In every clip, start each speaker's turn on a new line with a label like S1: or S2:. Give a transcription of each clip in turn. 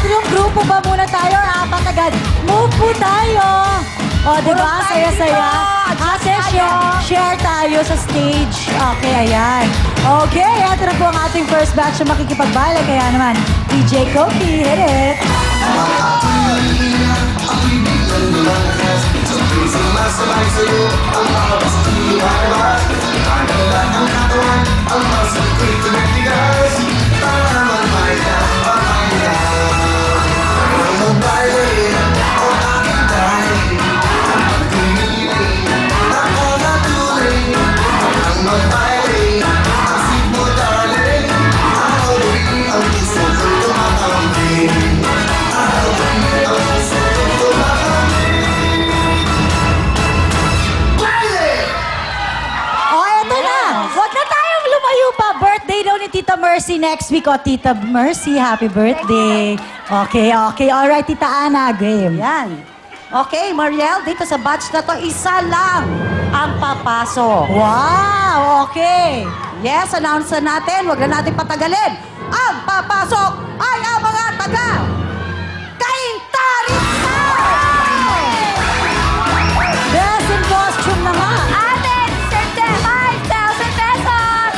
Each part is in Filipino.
S1: tatlong grupo ba muna tayo or apat agad? Move po tayo. O, diba? Saya-saya. Ate, share tayo sa stage. Okay, ayan. Okay, ito na po ang ating first batch na makikipagbala. Kaya naman, DJ Koki, hit it. Tita Mercy next week. O, Tita Mercy, happy birthday. Okay, okay. Alright, Tita Ana, game.
S2: Yan. Okay, Mariel, dito sa batch na to, isa lang ang papasok.
S1: Wow, okay.
S2: Yes, announce na natin. Huwag na natin patagalin. Ang papasok ay ang mga taga Kaintarizal!
S1: Best in costume na nga.
S3: Ate, sente, 5,000 pesos!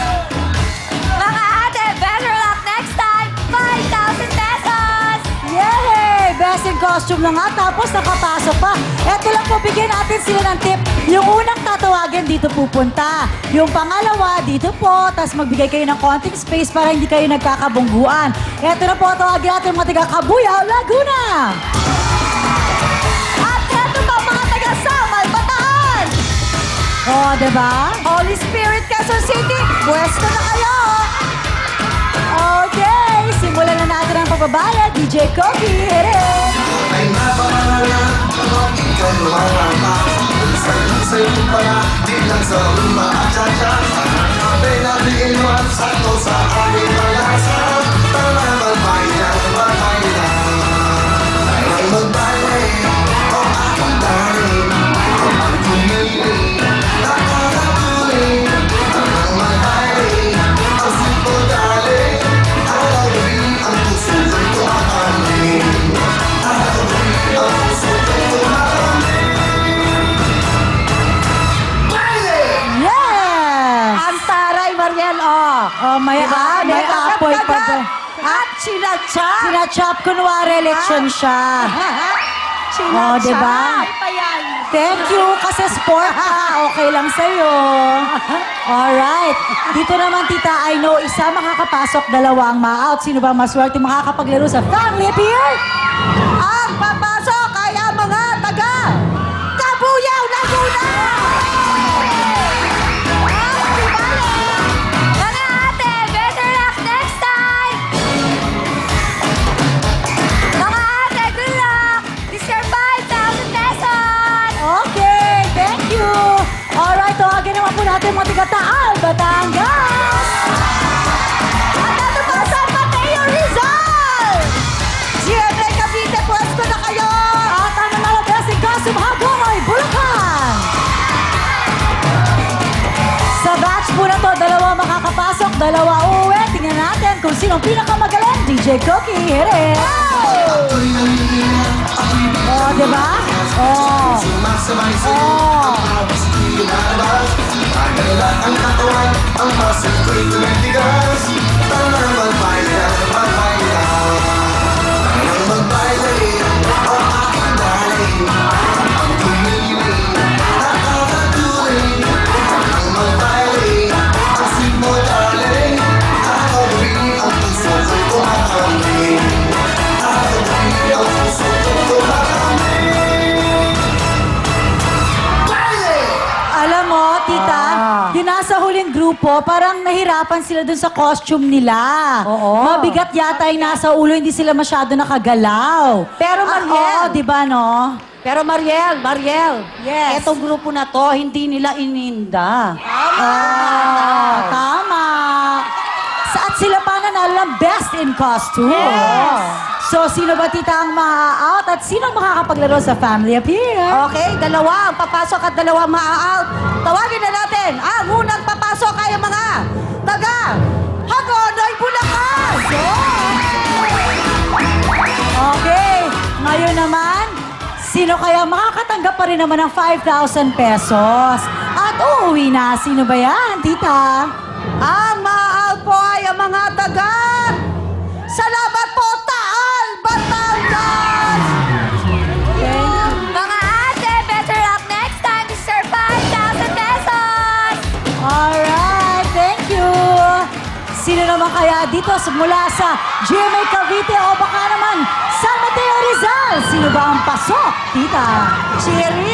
S3: Mga ate, better luck next time, 5,000 pesos!
S1: Yay! Best in costume na nga, tapos nakapasok pa. Eto lang po, bigyan natin sila ng tip. Yung unang tatawagin, dito pupunta. Yung pangalawa, dito po. Tapos magbigay kayo ng konting space para hindi kayo nagkakabungguan. Eto na po, tawagin natin mga taga Kabuyao, Laguna.
S2: At eto pa mga taga Samal, Bataan!
S1: O, diba?
S2: Holy Spirit, Quezon City, pwesto na kayo!
S1: Okay, simulan na natin ang pagbabala. DJ Koki, hit it!
S4: Ay napaalala, kapag ikaw lumarama. Sa'yo pala, di lang sa luma at tsa-tsa. Kapay na biinuan, sakto sa aking malasa. Tama magbayan, magbayan. Ay magbayan, o aking dahin. Ang pumili, nakakatuloy. Ang magbayan, ang simpo daling. Ang gabi, ang puso ko'y tumakanding.
S1: Yes!
S2: Ang taray, Mariel, oh!
S1: Oh, may,
S2: Diba?
S1: may apple pa doon.
S2: At sinachap!
S1: Sinachop, kunwari election siya. Oh, diba?
S2: pa yan.
S1: Thank you, kasi sport ka. Okay lang sa'yo. Alright. Dito naman, Tita, I know, isa makakapasok, dalawa ang ma-out. Sino ba maswerte makakapaglaro sa Family Appear?
S2: Ang papasok ay ang mga taga Kabuyao, Laguna!
S3: Mga ate, better luck next time! Mga ate, good luck! This your 5,000 pesos!
S1: Okay, thank you. Alright, tawagin naman po natin mga taga-Taal, Batangas.
S2: At ito pa San Mateo, Rizal! GMA Cavite, pwesto na kayo!
S1: At ang nanalo best in costume hagong ay Bulacan. Sa batch po na to, dalawa makakapasok, dalawa uuwi. Tingnan natin kung sino pinakamagaling. DJ Cookie, hit it. Oh, diba? Oh. Oh.
S4: Ang katawan, ang muscle ko'y tumitigas. Tama magbayan, magbayan. Ang magbayan, o aking daling. Ang tumili, nakakatuloy. Ang magbayan, ang sigmo daling. Ako rin ang puso ko'y tumakambing. Ako rin ang puso ko'y tumakambing.
S1: Alam mo, Tita, yung nasa huling grupo, parang nahirapan sila dun sa costume nila.
S2: Oo.
S1: Mabigat yata yung nasa ulo, hindi sila masyado nakagalaw.
S2: Pero, Mariel.
S1: Oo, di ba, no?
S2: Pero Mariel,
S1: Yes.
S2: etong grupo na to, hindi nila ininda.
S1: Tama. At sila pa nanalo ng best in costume.
S2: Yes.
S1: So, sino ba, Tita, ang ma-out at sino ang makakapaglaro sa Family Appear?
S2: Okay, dalawa ang papasok at dalawa ma-out. Tawagin na natin, ang unang papasok ay ang mga taga Hagonoy, Bulacan!
S1: Sino kaya makakatanggap pa rin naman ng 5,000 pesos? At uuwi na. Sino ba yan, tita?
S2: Ang maaal po ay ang mga taga. Salamat po, Taal, Batangas!
S3: Mga ate, better luck next time. Deserve 5,000 pesos.
S1: Alright, thank you. Sino naman kaya dito mula sa GMA Cavite o baka naman San Mateo Rizal? Sino ba ang pasok, tita?
S2: Cherry